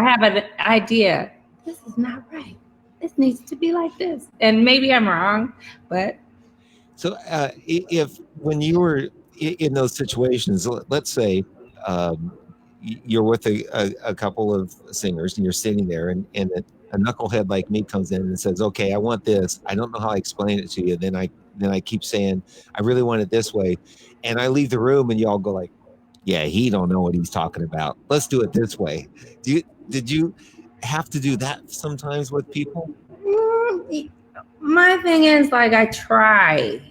have an idea. This is not right. This needs to be like this, and maybe I'm wrong, but. So, when you were in those situations, let's say you're with a couple of singers, and you're sitting there, and a knucklehead like me comes in and says, "Okay, I want this. I don't know how I explain it to you." Then I keep saying, "I really want it this way," and I leave the room, and y'all go like, "Yeah, he don't know what he's talking about. Let's do it this way." Did you have to do that sometimes with people? My thing is, like, I try.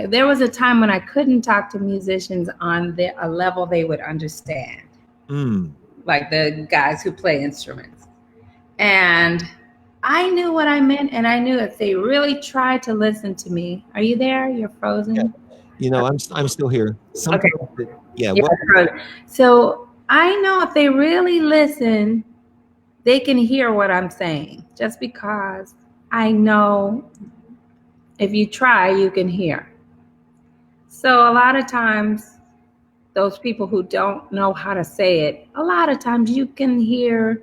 There was a time when I couldn't talk to musicians on a level they would understand. Like the guys who play instruments. And I knew what I meant, and I knew if they really tried to listen to me. Are you there? You're frozen. Yeah. I'm still here. Okay. Yeah. So I know if they really listen, they can hear what I'm saying, just because I know if you try, you can hear. So a lot of times, those people who don't know how to say it, a lot of times you can hear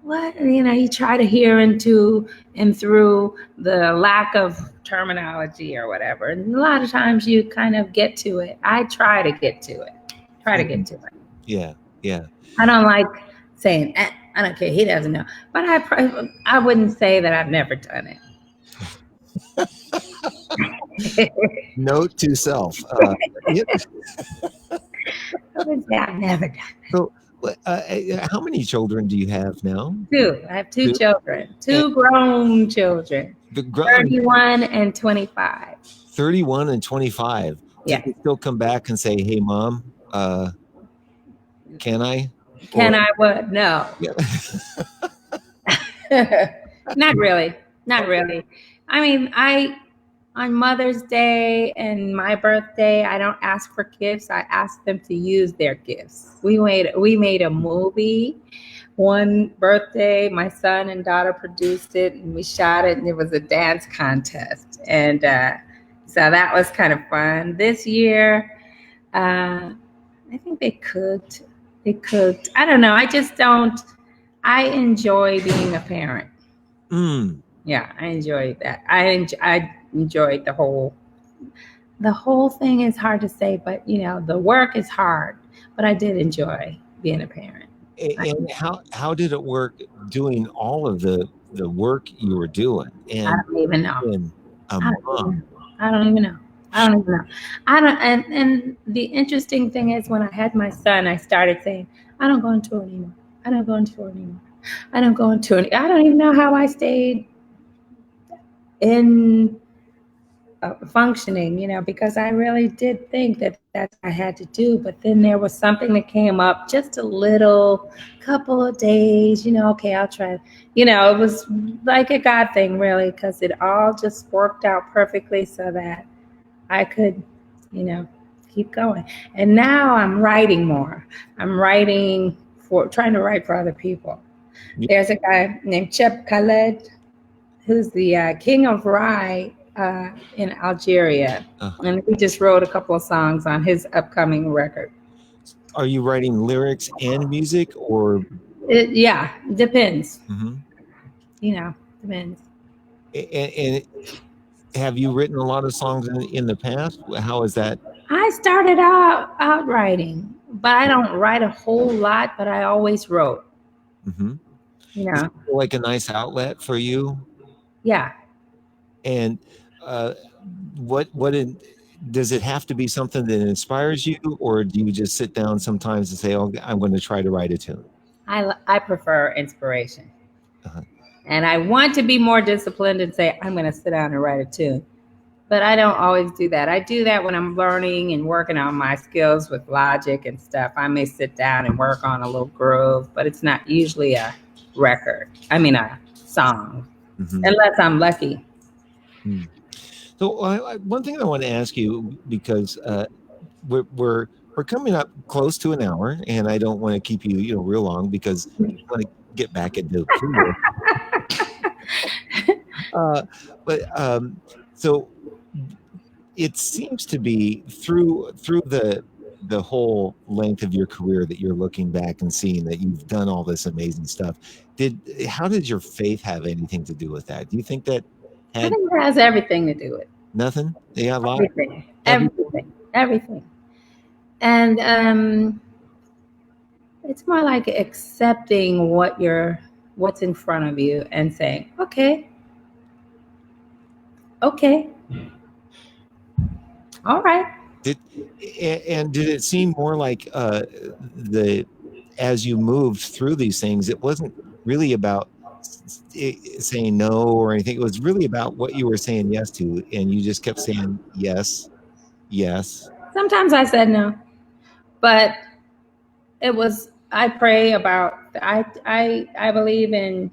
you try to hear into and through the lack of terminology or whatever. And a lot of times you kind of get to it. I try to get to it. Yeah. I don't like saying, I don't care, he doesn't know. But I wouldn't say that I've never done it. Note to self. I would say I've never done it. So, how many children do you have now? 2. I have 2 children. 2 grown children. 31 and 25. 31 and 25. Yeah. Did they still come back and say, "Hey, Mom, can I?" Can Or- I what? No. Yeah. Not really. Not really. I mean, on Mother's Day and my birthday, I don't ask for gifts. I ask them to use their gifts. We made a movie. One birthday, my son and daughter produced it, and we shot it, and it was a dance contest, and so that was kind of fun. This year, I think they cooked. They cooked. I don't know. I just don't. I enjoy being a parent. Mm. Yeah, I enjoy that. I enjoyed the whole. The whole thing is hard to say, but the work is hard. But I did enjoy being a parent. And how did it work doing all of the work you were doing I and don't even know. being a I don't even mom? know. I don't even know. I don't even know. I don't. And the interesting thing is, when I had my son, I started saying, "I don't go into it anymore. I don't go into it anymore. I don't go into it." I don't even know how I stayed in functioning, because I really did think that that's what I had to do. But then there was something that came up, just a little couple of days, okay, I'll try. It was like a God thing, really, because it all just worked out perfectly so that I could, keep going. And now I'm writing more. I'm trying to write for other people. Yeah. There's a guy named Cheb Khaled, who's the king of rye in Algeria. And he just wrote a couple of songs on his upcoming record. Are you writing lyrics and music, or? Yeah, depends. Mhm. Depends. And have you written a lot of songs in the past? How is that? I started out writing, but I don't write a whole lot, but I always wrote. Mm-hmm. Is it like a nice outlet for you? Yeah. And does it have to be something that inspires you, or do you just sit down sometimes and say, "Oh, I'm going to try to write a tune"? I prefer inspiration. Uh-huh. And I want to be more disciplined and say, I'm going to sit down and write a tune. But I don't always do that. I do that when I'm learning and working on my skills with logic and stuff. I may sit down and work on a little groove, but it's not usually a record. I mean, a song, unless I'm lucky. Mm. So one thing I want to ask you, because we're coming up close to an hour, and I don't want to keep you real long because I want to get back into Pluto. So it seems to be through the whole length of your career that you're looking back and seeing that you've done all this amazing stuff. How did your faith have anything to do with that? Do you think that I think it has everything to do with it. Nothing? Yeah, a lot. Everything. And it's more like accepting what's in front of you and saying, okay, all right. Did it seem more like as you moved through these things, it wasn't really about saying no or anything. It was really about what you were saying yes to, and you just kept saying yes. Sometimes I said no, but I pray about. I believe in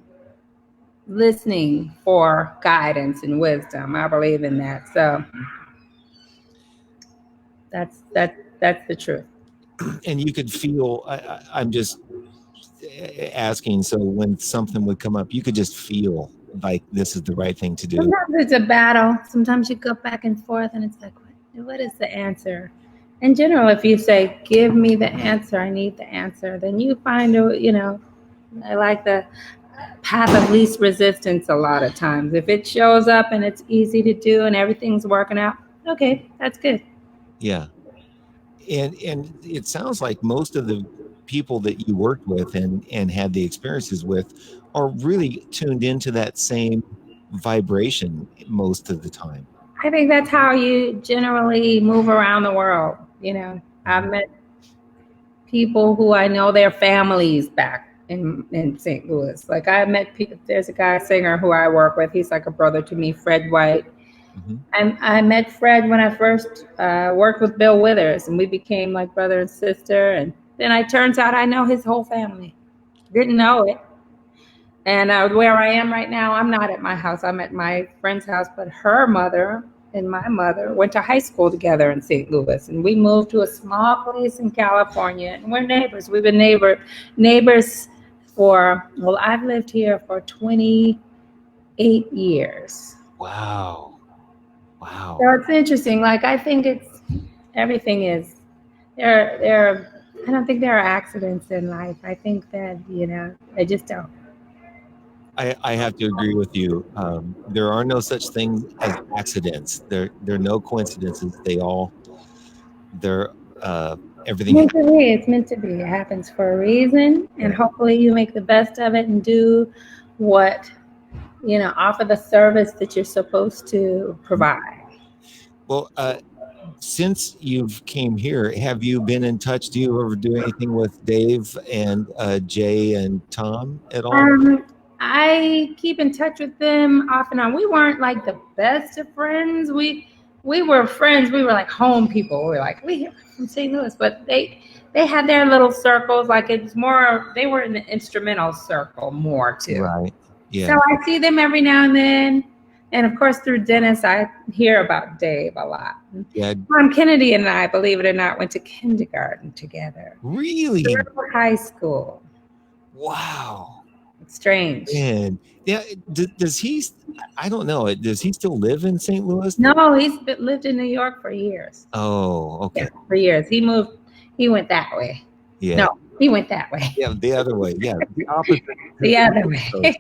listening for guidance and wisdom. I believe in that. So that's the truth. And you could feel. I'm just asking. So when something would come up, you could just feel like this is the right thing to do. Sometimes it's a battle. Sometimes you go back and forth, and it's like, what is the answer? In general, if you say, "Give me the answer," I need the answer, then you find I like the path of least resistance a lot of times. If it shows up and it's easy to do and everything's working out, okay, that's good. Yeah. And it sounds like most of the people that you worked with and had the experiences with are really tuned into that same vibration most of the time. I think that's how you generally move around the world. I've met people who I know their families back in St. Louis. Like I met people, there's a guy singer who I work with. He's like a brother to me, Fred White. I met Fred when I first worked with Bill Withers, and we became like brother and sister. And then it turns out I know his whole family. Didn't know it. And where I am right now, I'm not at my house. I'm at my friend's house, but her mother and my mother went to high school together in St. Louis. And we moved to a small place in California, and we're neighbors. We've been neighbors for, well, I've lived here for 28 years. Wow. So it's interesting. Like, I think everything is, I don't think there are accidents in life. I think that, I just don't. I have to agree with you. There are no such things as accidents. There are no coincidences. Everything. It's meant to be. It happens for a reason, and hopefully you make the best of it and do what, offer the service that you're supposed to provide. Well, since you've came here, have you been in touch? Do you ever do anything with Dave and Jay and Tom at all? I keep in touch with them off and on. We weren't like the best of friends. We were friends. We were like home people. We were like, we're from St. Louis, but they had their little circles. Like, it's more, they were in the instrumental circle more too. Right. Yeah. So I see them every now and then. And of course, through Dennis, I hear about Dave a lot. Yeah. Tom Kennedy and I, believe it or not, went to kindergarten together. Really? Through high school. Wow. Strange. Man, yeah. Does he? I don't know. Does he still live in St. Louis? No, he's lived in New York for years. Oh, okay. Yeah, for years. He moved. He went that way. Yeah. No, he went that way. Yeah, the other way. Yeah, the opposite. The other way.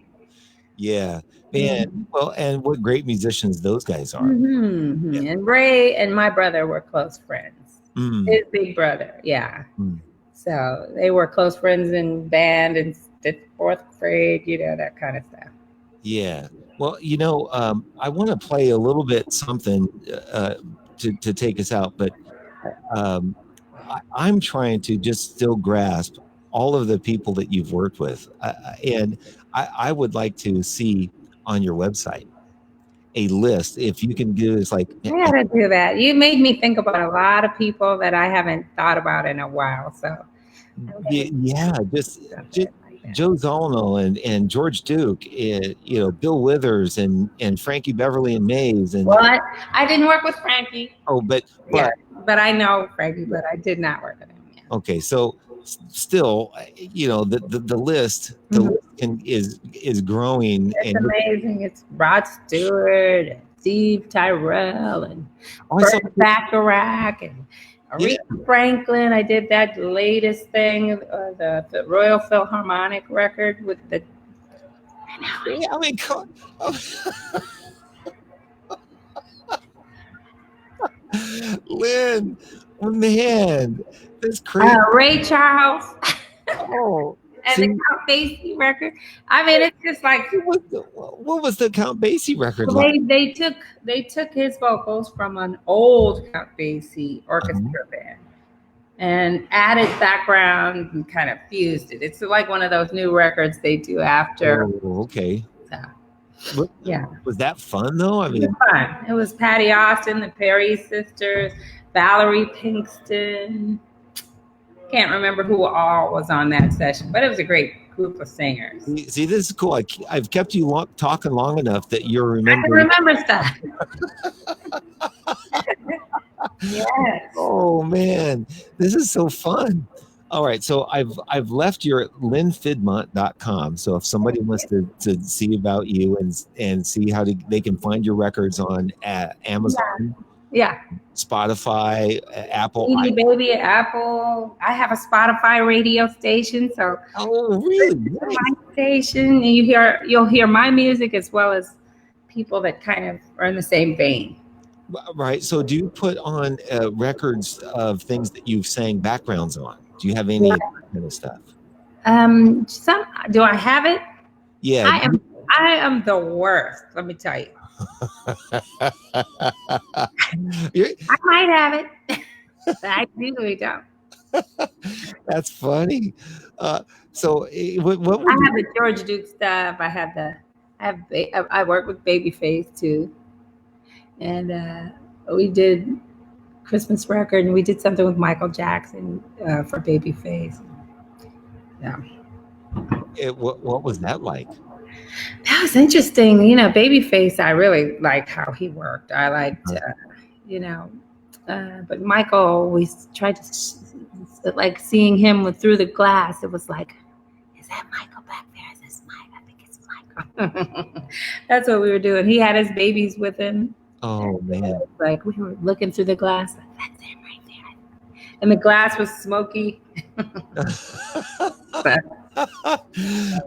Yeah, man. Well, and what great musicians those guys are. Mm-hmm. Yeah. And Ray and my brother were close friends. His big brother. Yeah. So they were close friends in band and the fourth grade, that kind of stuff. Yeah. Well, I want to play a little bit something to take us out, but I'm trying to just still grasp all of the people that you've worked with. And I would like to see on your website a list. If you can do this, like, I gotta do that. You made me think about a lot of people that I haven't thought about in a while. So yeah, just Joe Zolno and George Duke, Bill Withers and Frankie Beverly and Mays. And what? I didn't work with Frankie. Oh, but I know Frankie, but I did not work with him. Yeah. Okay, so still, the list is growing. It's amazing. It's Rod Stewart and Steve Tyrell and Burt Bacharach and Aretha Franklin. I did that latest thing, the Royal Philharmonic record with the. I mean, Lynn, man, that's crazy. Ray Charles. Oh. And the Count Basie record. I mean, it's just like. What was the Count Basie record like? They took his vocals from an old Count Basie orchestra band and added background and kind of fused it. It's like one of those new records they do after. Oh, okay. So, yeah. Was that fun though? I mean, it was fun. It was Patty Austin, the Perry sisters, Valerie Pinkston. Can't remember who all was on that session, but it was a great group of singers. See, this is cool. I've kept you talking long enough that you're remembering. I can remember stuff. Yes. Oh man, this is so fun. All right, so I've left your lynnfiddmont.com. So if somebody wants to see about you and see how they can find your records on Amazon. Yeah. Spotify, Apple. Baby, Apple. I have a Spotify radio station, so. Oh, really? Nice. My station, and you'll hear my music as well as people that kind of are in the same vein. Right. So, do you put on records of things that you've sang backgrounds on? Do you have any kind of stuff? Do I have it? Yeah. I am the worst. Let me tell you. I might have it. But I usually don't. That's funny. So what I have the George Duke stuff. I work with Babyface too. and we did Christmas record, and we did something with Michael Jackson for Babyface. Yeah, What was that like? that was interesting. Babyface, I really liked how he worked. I liked, you know, but Michael always tried to like seeing him through the glass. It was like, is that Michael back there? Is this Mike? I think it's Michael. That's what we were doing. He had his babies with him. Oh man! Like we were looking through the glass. Like, that's him right there. And the glass was smoky.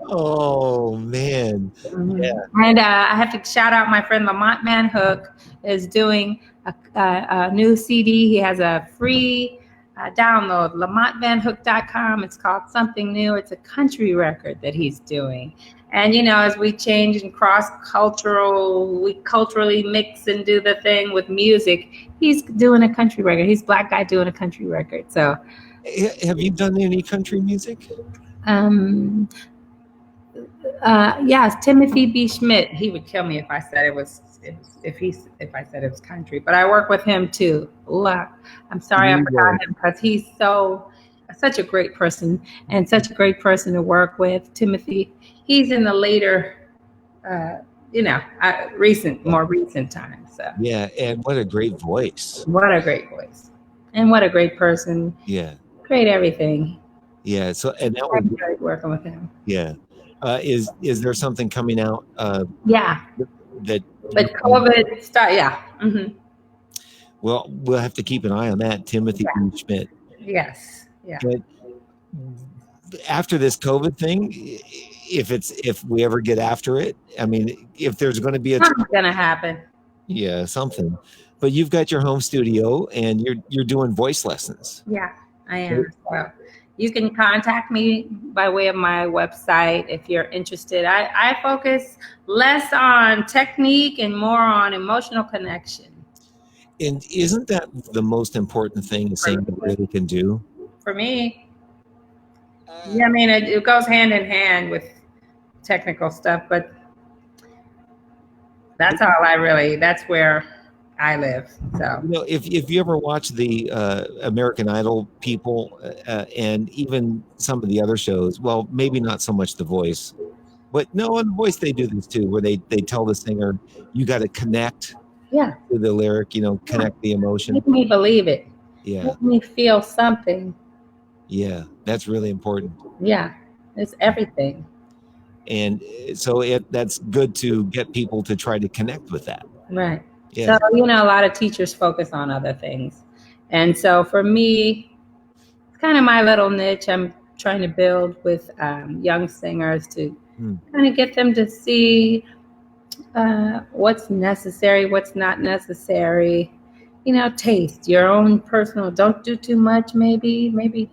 Oh man! Yeah. And I have to shout out my friend Lamont Manhook is doing a new CD. He has a free download, lamontvanhook.com. It's called Something New. It's a country record that he's doing. And, as we change and cross-cultural, we culturally mix and do the thing with music, he's doing a country record. He's a Black guy doing a country record. So, have you done any country music? Yes, Timothy B. Schmidt. He would kill me if I said it was if I said it was country. But I work with him too. I'm sorry I forgot him because he's such a great person and such a great person to work with. Timothy. He's in the later, more recent times. So. Yeah, and what a great voice. What a great voice, and what a great person. Yeah. Great everything. Yeah. So and that was great working with him. Yeah. Is there something coming out? Yeah. That. But COVID stuff. Yeah. Mm-hmm. Well, we'll have to keep an eye on that, Timothy B. Schmidt. Yes. Yeah. But after this COVID thing, if we ever get after it, I mean, if there's going to be something's going to happen. Yeah, something. But you've got your home studio and you're doing voice lessons. Yeah, I am. So you can contact me by way of my website if you're interested. I focus less on technique and more on emotional connection. And isn't that the most important thing a singer really can do? For me. Yeah, I mean, it goes hand in hand with technical stuff, but that's where I live. So if you ever watch the American Idol people and even some of the other shows, well, maybe not so much The Voice, but no, on The Voice they do this too, where they tell the singer, you got to connect to the lyric, connect the emotion. Make me believe it. Yeah. Make me feel something. Yeah, that's really important. Yeah, it's everything. And so that's good to get people to try to connect with that. Right. Yeah. So, a lot of teachers focus on other things. And so for me, it's kind of my little niche. I'm trying to build with young singers to kind of get them to see what's necessary, what's not necessary. Taste your own personal. Don't do too much, maybe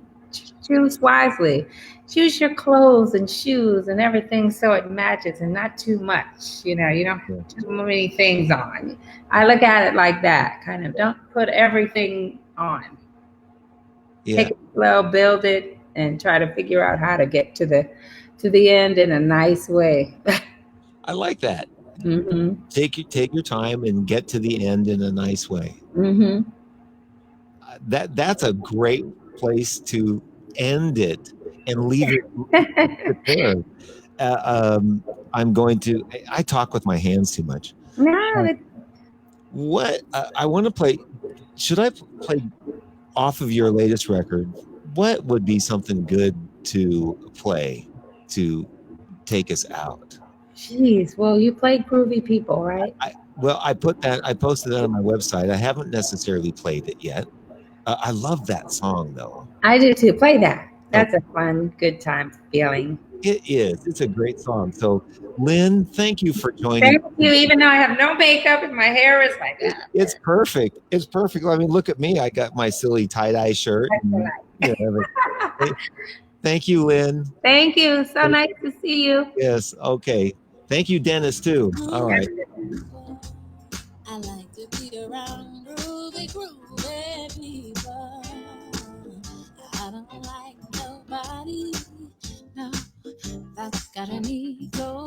choose wisely. Choose your clothes and shoes and everything so it matches and not too much. You don't put too many things on. I look at it like that, kind of. Don't put everything on. Yeah. Take it slow, build it, and try to figure out how to get to the end in a nice way. I like that. Mm-hmm. Take your time and get to the end in a nice way. Mm-hmm. That's a great place to end it and leave it there. I talk with my hands too much. No. What I want to play, should I play off of your latest record? What would be something good to play to take us out? Jeez, well, you play Groovy People, right? I posted that on my website. I haven't necessarily played it yet. I love that song though. I do too. Play that. That's a fun, good time feeling. It is. It's a great song. So, Lynn, thank you for joining. Thank you. Even though I have no makeup and my hair is like that. It's perfect. It's perfect. I mean, look at me. I got my silly tie-dye shirt. Thank you, Lynn. Thank you. So nice to see you. Yes. Okay. Thank you, Dennis, too. All right. I like to be around groovy people. I don't like nobody, no, that's got an ego.